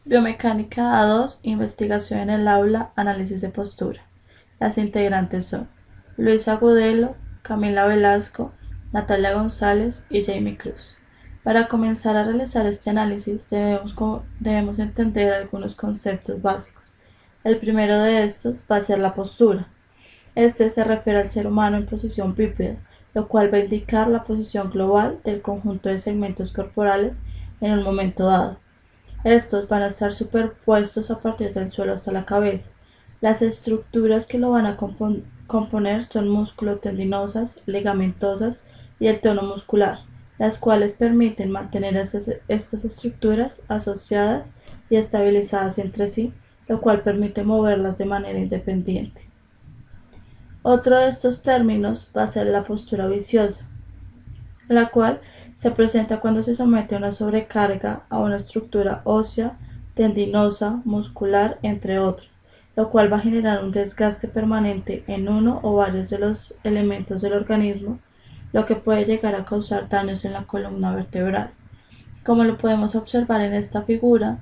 Biomecánica A2, investigación en el aula, análisis de postura. Las integrantes son Luisa Agudelo, Camila Velasco, Natalia González y Jamie Cruz. Para comenzar a realizar este análisis debemos entender algunos conceptos básicos. El primero de estos va a ser la postura. Este se refiere al ser humano en posición bípeda, lo cual va a indicar la posición global del conjunto de segmentos corporales en un momento dado. Estos van a estar superpuestos a partir del suelo hasta la cabeza. Las estructuras que lo van a componer son músculo-tendinosas, ligamentosas y el tono muscular, las cuales permiten mantener estas estructuras asociadas y estabilizadas entre sí, lo cual permite moverlas de manera independiente. Otro de estos términos va a ser la postura viciosa, la cual se presenta cuando se somete a una sobrecarga a una estructura ósea, tendinosa, muscular, entre otras, lo cual va a generar un desgaste permanente en uno o varios de los elementos del organismo, lo que puede llegar a causar daños en la columna vertebral. Como lo podemos observar en esta figura,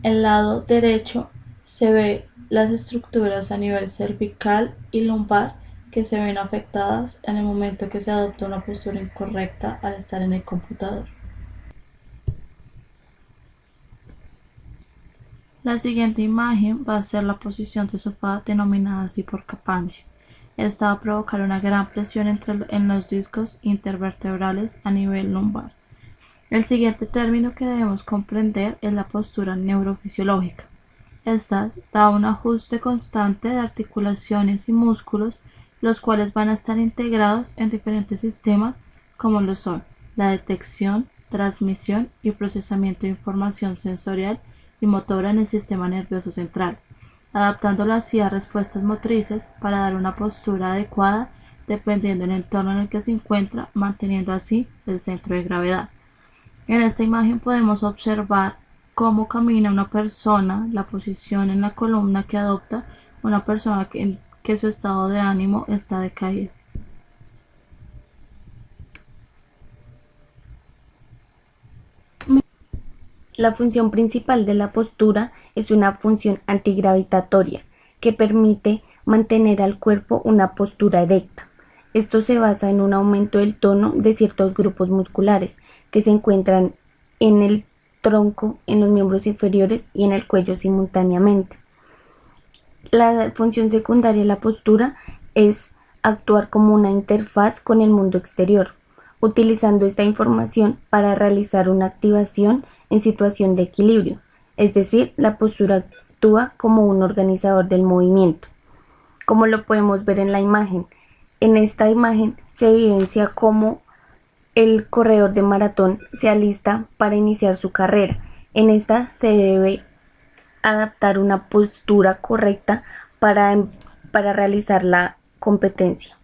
en el lado derecho se ve las estructuras a nivel cervical y lumbar que se ven afectadas en el momento que se adopta una postura incorrecta al estar en el computador. La siguiente imagen va a ser la posición de sofá denominada así por Capanche. Esta va a provocar una gran presión en los discos intervertebrales a nivel lumbar. El siguiente término que debemos comprender es la postura neurofisiológica. Esta da un ajuste constante de articulaciones y músculos, los cuales van a estar integrados en diferentes sistemas como lo son la detección, transmisión y procesamiento de información sensorial y motora en el sistema nervioso central, adaptándolo así a respuestas motrices para dar una postura adecuada dependiendo del entorno en el que se encuentra, manteniendo así el centro de gravedad. En esta imagen podemos observar cómo camina una persona, la posición en la columna que adopta una persona que su estado de ánimo está decaído. La función principal de la postura es una función antigravitatoria que permite mantener al cuerpo una postura erecta. Esto se basa en un aumento del tono de ciertos grupos musculares que se encuentran en el tronco, en los miembros inferiores y en el cuello simultáneamente. La función secundaria de la postura es actuar como una interfaz con el mundo exterior, utilizando esta información para realizar una activación en situación de equilibrio, es decir, la postura actúa como un organizador del movimiento. Como lo podemos ver en la imagen, en esta imagen se evidencia cómo el corredor de maratón se alista para iniciar su carrera. En esta se debe adaptar una postura correcta para realizar la competencia.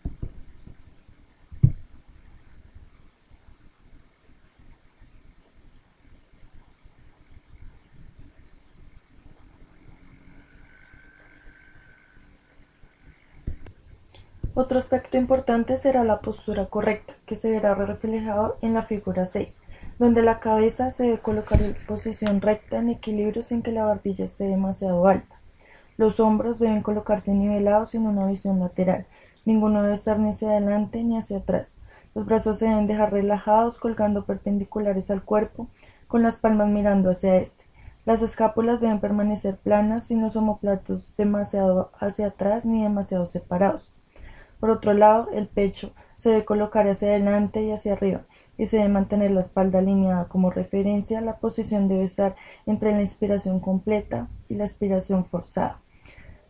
Otro aspecto importante será la postura correcta, que se verá reflejado en la figura 6, donde la cabeza se debe colocar en posición recta en equilibrio sin que la barbilla esté demasiado alta. Los hombros deben colocarse nivelados en una visión lateral. Ninguno debe estar ni hacia adelante ni hacia atrás. Los brazos se deben dejar relajados, colgando perpendiculares al cuerpo, con las palmas mirando hacia este. Las escápulas deben permanecer planas, sin los omóplatos demasiado hacia atrás ni demasiado separados. Por otro lado, el pecho se debe colocar hacia adelante y hacia arriba, y se debe mantener la espalda alineada. Como referencia, la posición debe estar entre la inspiración completa y la expiración forzada.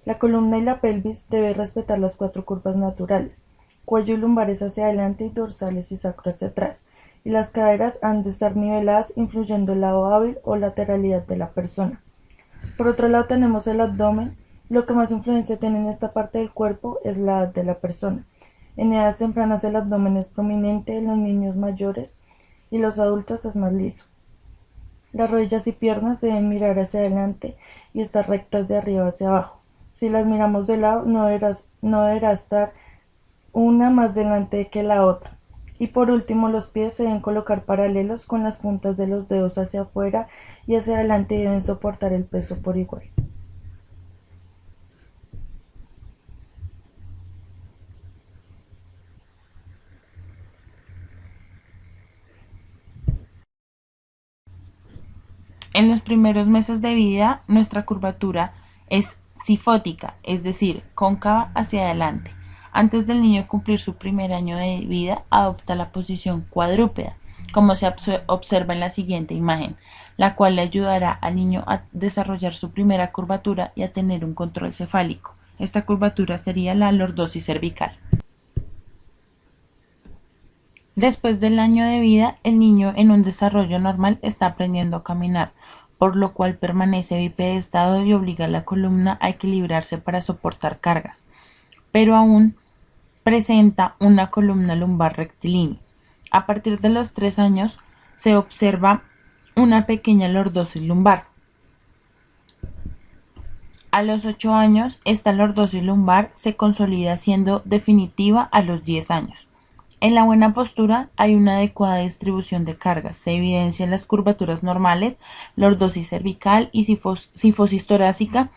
La columna y la pelvis deben respetar las 4 curvas naturales, cuello y lumbares hacia adelante y dorsales y sacro hacia atrás, y las caderas han de estar niveladas, influyendo el lado hábil o lateralidad de la persona. Por otro lado tenemos el abdomen. Lo que más influencia tiene en esta parte del cuerpo es la edad de la persona. En edades tempranas el abdomen es prominente, en los niños mayores y los adultos es más liso. Las rodillas y piernas deben mirar hacia adelante y estar rectas de arriba hacia abajo. Si las miramos de lado, no deberá estar una más delante que la otra, Y por último, los pies se deben colocar paralelos con las puntas de los dedos hacia afuera y hacia adelante y deben soportar el peso por igual. En los primeros meses de vida, nuestra curvatura es cifótica, es decir, cóncava hacia adelante. Antes del niño cumplir su primer año de vida, adopta la posición cuadrúpeda, como se observa en la siguiente imagen, la cual le ayudará al niño a desarrollar su primera curvatura y a tener un control cefálico. Esta curvatura sería la lordosis cervical. Después del año de vida, el niño en un desarrollo normal está aprendiendo a caminar, por lo cual permanece bipedestado y obliga a la columna a equilibrarse para soportar cargas, pero aún presenta una columna lumbar rectilínea. A partir de los 3 años se observa una pequeña lordosis lumbar. A los 8 años, esta lordosis lumbar se consolida siendo definitiva a los 10 años. En la buena postura hay una adecuada distribución de cargas. Se evidencian las curvaturas normales, lordosis cervical y cifosis torácica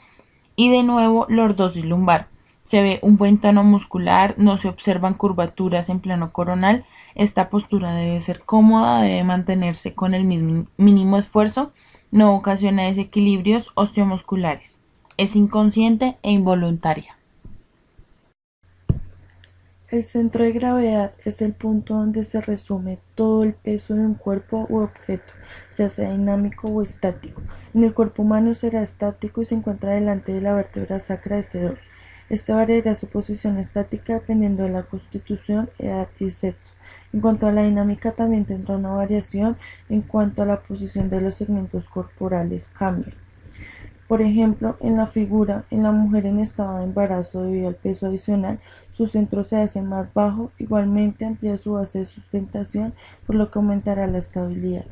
y de nuevo lordosis lumbar. Se ve un buen tono muscular, no se observan curvaturas en plano coronal. Esta postura debe ser cómoda, debe mantenerse con el mínimo esfuerzo, no ocasiona desequilibrios osteomusculares. Es inconsciente e involuntaria. El centro de gravedad es el punto donde se resume todo el peso de un cuerpo u objeto, ya sea dinámico o estático. En el cuerpo humano será estático y se encuentra delante de la vértebra sacra de C2. Este variará su posición estática dependiendo de la constitución, edad y sexo. En cuanto a la dinámica, también tendrá una variación en cuanto a la posición de los segmentos corporales cambia. Por ejemplo, en la figura, en la mujer en estado de embarazo debido al peso adicional, su centro se hace más bajo, igualmente amplía su base de sustentación, por lo que aumentará la estabilidad.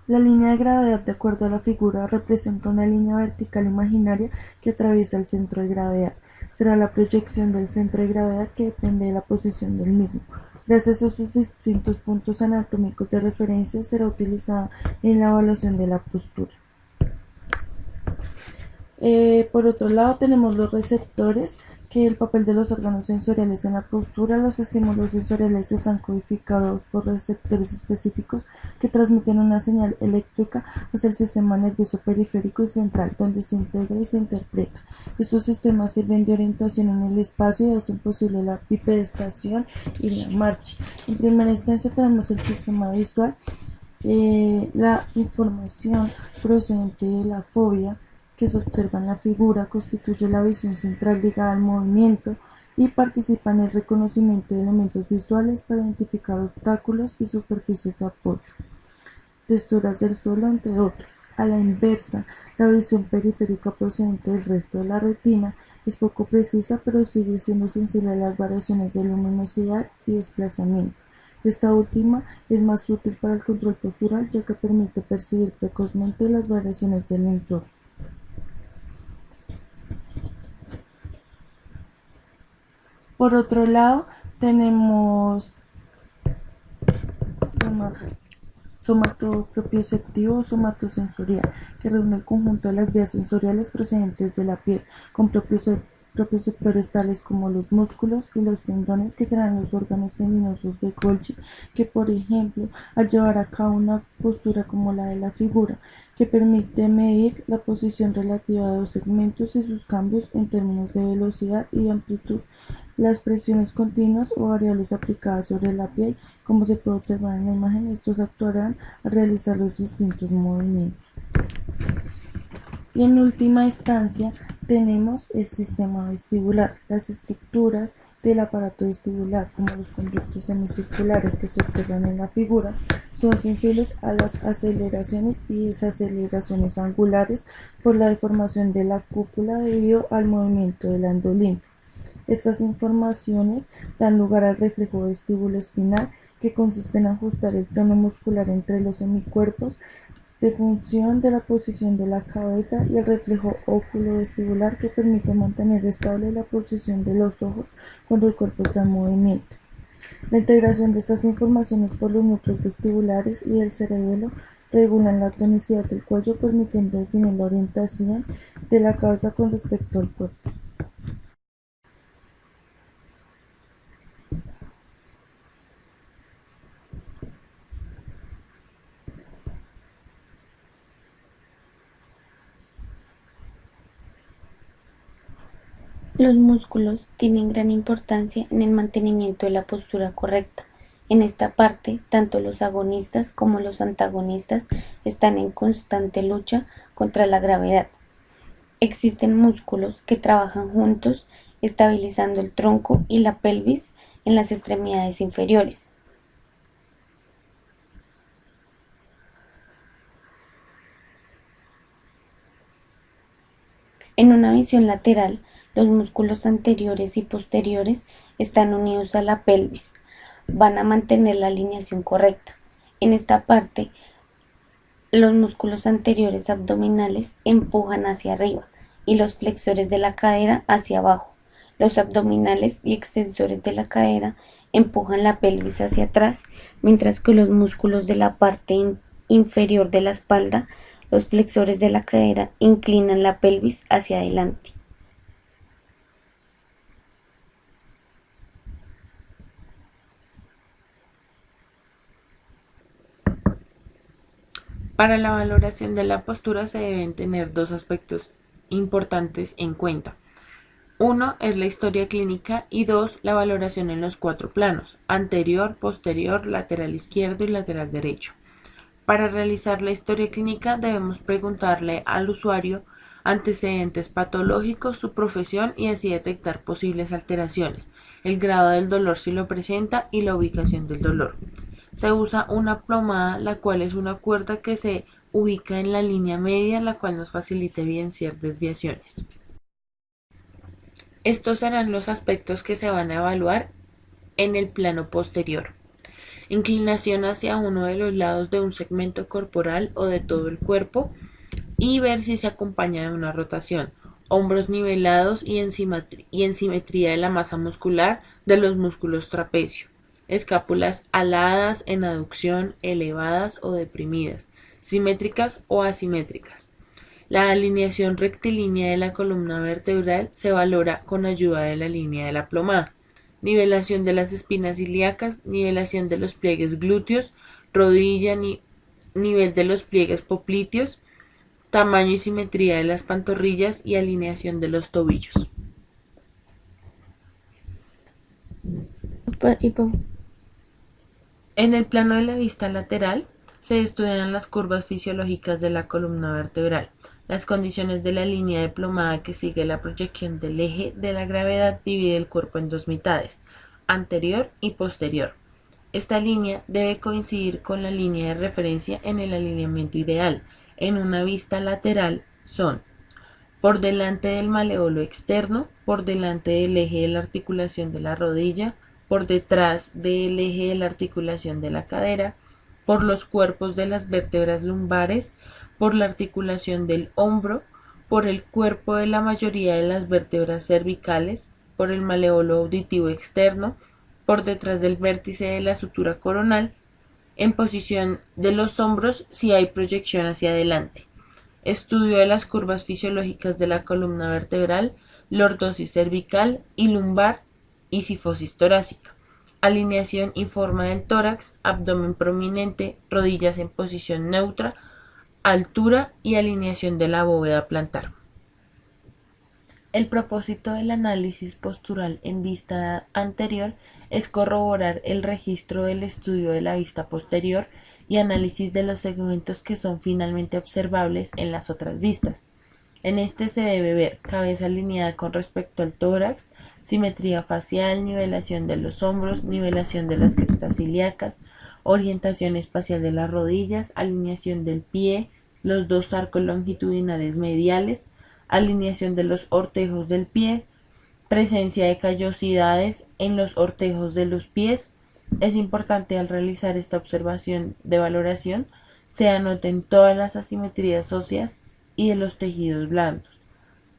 La línea de gravedad, de acuerdo a la figura, representa una línea vertical imaginaria que atraviesa el centro de gravedad. Será la proyección del centro de gravedad que depende de la posición del mismo. Gracias a sus distintos puntos anatómicos de referencia, será utilizada en la evaluación de la postura. Por otro lado, tenemos los receptores, que el papel de los órganos sensoriales en la postura. Los estímulos sensoriales están codificados por receptores específicos que transmiten una señal eléctrica hacia el sistema nervioso periférico y central, donde se integra y se interpreta. Estos sistemas sirven de orientación en el espacio y hacen posible la bipedestación y la marcha. En primera instancia tenemos el sistema visual, la información procedente de la fobia que se observa en la figura constituye la visión central ligada al movimiento y participa en el reconocimiento de elementos visuales para identificar obstáculos y superficies de apoyo, texturas del suelo, entre otros. A la inversa, la visión periférica procedente del resto de la retina es poco precisa, pero sigue siendo sensible a las variaciones de luminosidad y desplazamiento. Esta última es más útil para el control postural, ya que permite percibir precozmente las variaciones del entorno. Por otro lado, tenemos somatopropioceptivo o somatosensorial, que reúne el conjunto de las vías sensoriales procedentes de la piel, con propioceptores tales como los músculos y los tendones, que serán los órganos tendinosos de Golgi, que por ejemplo, al llevar a cabo una postura como la de la figura, que permite medir la posición relativa de dos segmentos y sus cambios en términos de velocidad y amplitud, las presiones continuas o variables aplicadas sobre la piel, como se puede observar en la imagen. Estos actuarán al realizar los distintos movimientos. Y en última instancia tenemos el sistema vestibular. Las estructuras del aparato vestibular, como los conductos semicirculares que se observan en la figura, son sensibles a las aceleraciones y desaceleraciones angulares por la deformación de la cúpula debido al movimiento del endolinfo. Estas informaciones dan lugar al reflejo vestíbulo espinal, que consiste en ajustar el tono muscular entre los semicuerpos defunción de la posición de la cabeza y el reflejo oculovestibular que permite mantener estable la posición de los ojos cuando el cuerpo está en movimiento. La integración de estas informaciones por los núcleos vestibulares y del cerebelo regulan la tonicidad del cuello, permitiendo definir la orientación de la cabeza con respecto al cuerpo. Los músculos tienen gran importancia en el mantenimiento de la postura correcta. En esta parte, tanto los agonistas como los antagonistas están en constante lucha contra la gravedad. Existen músculos que trabajan juntos, estabilizando el tronco y la pelvis en las extremidades inferiores. En una visión lateral, los músculos anteriores y posteriores están unidos a la pelvis. Van a mantener la alineación correcta. En esta parte, los músculos anteriores abdominales empujan hacia arriba y los flexores de la cadera hacia abajo. Los abdominales y extensores de la cadera empujan la pelvis hacia atrás, mientras que los músculos de la parte inferior de la espalda, los flexores de la cadera, inclinan la pelvis hacia adelante. Para la valoración de la postura se deben tener dos aspectos importantes en cuenta. Uno es la historia clínica y dos, la valoración en los 4 planos: anterior, posterior, lateral izquierdo y lateral derecho. Para realizar la historia clínica debemos preguntarle al usuario antecedentes patológicos, su profesión y así detectar posibles alteraciones, el grado del dolor si lo presenta y la ubicación del dolor. Se usa una plomada, la cual es una cuerda que se ubica en la línea media, la cual nos facilita evidenciar desviaciones. Estos serán los aspectos que se van a evaluar en el plano posterior: inclinación hacia uno de los lados de un segmento corporal o de todo el cuerpo y ver si se acompaña de una rotación, hombros nivelados y en simetría de la masa muscular de los músculos trapecio, escápulas aladas en aducción, elevadas o deprimidas, simétricas o asimétricas. La alineación rectilínea de la columna vertebral se valora con ayuda de la línea de la plomada. Nivelación de las espinas ilíacas, nivelación de los pliegues glúteos, rodilla, nivel de los pliegues popliteos, tamaño y simetría de las pantorrillas y alineación de los tobillos. En el plano de la vista lateral se estudian las curvas fisiológicas de la columna vertebral. Las condiciones de la línea de plomada que sigue la proyección del eje de la gravedad divide el cuerpo en dos mitades, anterior y posterior. Esta línea debe coincidir con la línea de referencia en el alineamiento ideal. En una vista lateral son: por delante del maleolo externo, por delante del eje de la articulación de la rodilla, por detrás del eje de la articulación de la cadera, por los cuerpos de las vértebras lumbares, por la articulación del hombro, por el cuerpo de la mayoría de las vértebras cervicales, por el maleolo auditivo externo, por detrás del vértice de la sutura coronal, en posición de los hombros si hay proyección hacia adelante. Estudio de las curvas fisiológicas de la columna vertebral, lordosis cervical y lumbar y cifosis torácica. Alineación y forma del tórax, abdomen prominente, rodillas en posición neutra, altura y alineación de la bóveda plantar. El propósito del análisis postural en vista anterior es corroborar el registro del estudio de la vista posterior y análisis de los segmentos que son finalmente observables en las otras vistas. En este se debe ver cabeza alineada con respecto al tórax, simetría facial, nivelación de los hombros, nivelación de las crestas ilíacas, orientación espacial de las rodillas, alineación del pie, los dos arcos longitudinales mediales, alineación de los ortejos del pie, presencia de callosidades en los ortejos de los pies. Es importante al realizar esta observación de valoración se anoten todas las asimetrías óseas y de los tejidos blandos.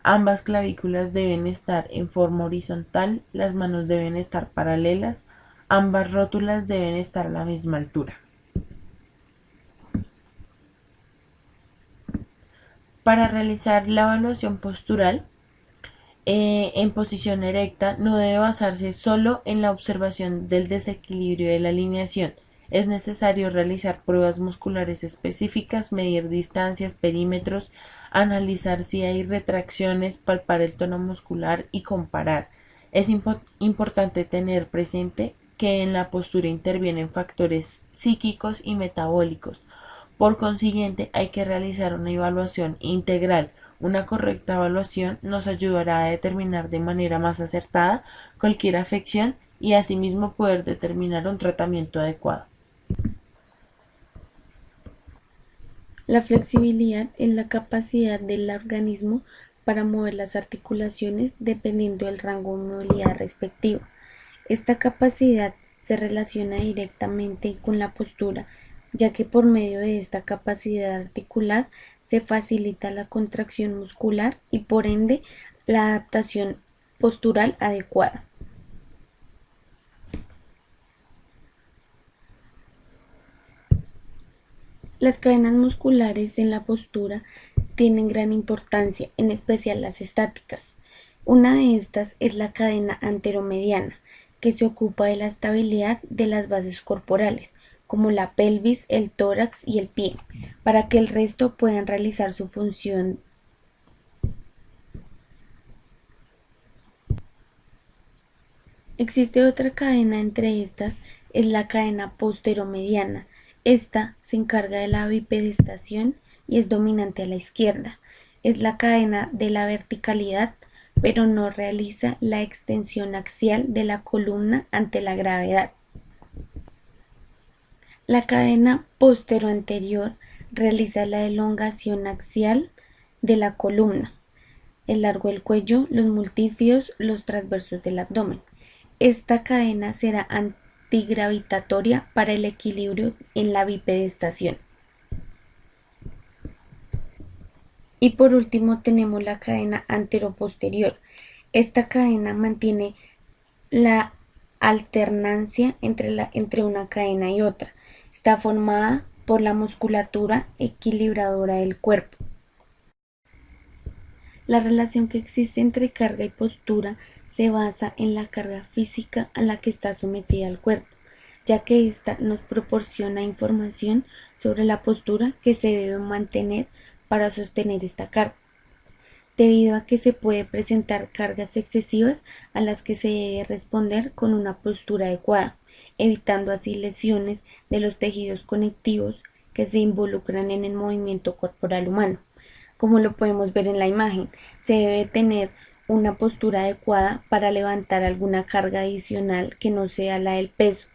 Ambas clavículas deben estar en forma horizontal, las manos deben estar paralelas, ambas rótulas deben estar a la misma altura. Para realizar la evaluación postural en posición erecta no debe basarse solo en la observación del desequilibrio de la alineación. Es necesario realizar pruebas musculares específicas, medir distancias, perímetros, analizar si hay retracciones, palpar el tono muscular y comparar. Es importante tener presente que en la postura intervienen factores psíquicos y metabólicos. Por consiguiente, hay que realizar una evaluación integral. Una correcta evaluación nos ayudará a determinar de manera más acertada cualquier afección y asimismo poder determinar un tratamiento adecuado. La flexibilidad es la capacidad del organismo para mover las articulaciones dependiendo del rango de movilidad respectivo. Esta capacidad se relaciona directamente con la postura, ya que por medio de esta capacidad articular se facilita la contracción muscular y por ende la adaptación postural adecuada. Las cadenas musculares en la postura tienen gran importancia, en especial las estáticas. Una de estas es la cadena anteromediana, que se ocupa de la estabilidad de las bases corporales, como la pelvis, el tórax y el pie, para que el resto puedan realizar su función. Existe otra cadena entre estas, es la cadena posteromediana. Esta se encarga de la bipedestación y es dominante a la izquierda. Es la cadena de la verticalidad, pero no realiza la extensión axial de la columna ante la gravedad. La cadena posteroanterior realiza la elongación axial de la columna, el largo del cuello, los multífidos, los transversos del abdomen. Esta cadena será antigravitatoria para el equilibrio en la bipedestación. Y por último tenemos la cadena anteroposterior. Esta cadena mantiene la alternancia entre una cadena y otra. Está formada por la musculatura equilibradora del cuerpo. La relación que existe entre carga y postura se basa en la carga física a la que está sometida el cuerpo, ya que ésta nos proporciona información sobre la postura que se debe mantener para sostener esta carga, debido a que se puede presentar cargas excesivas a las que se debe responder con una postura adecuada, evitando así lesiones de los tejidos conectivos que se involucran en el movimiento corporal humano. Como lo podemos ver en la imagen, se debe tener una postura adecuada para levantar alguna carga adicional que no sea la del peso,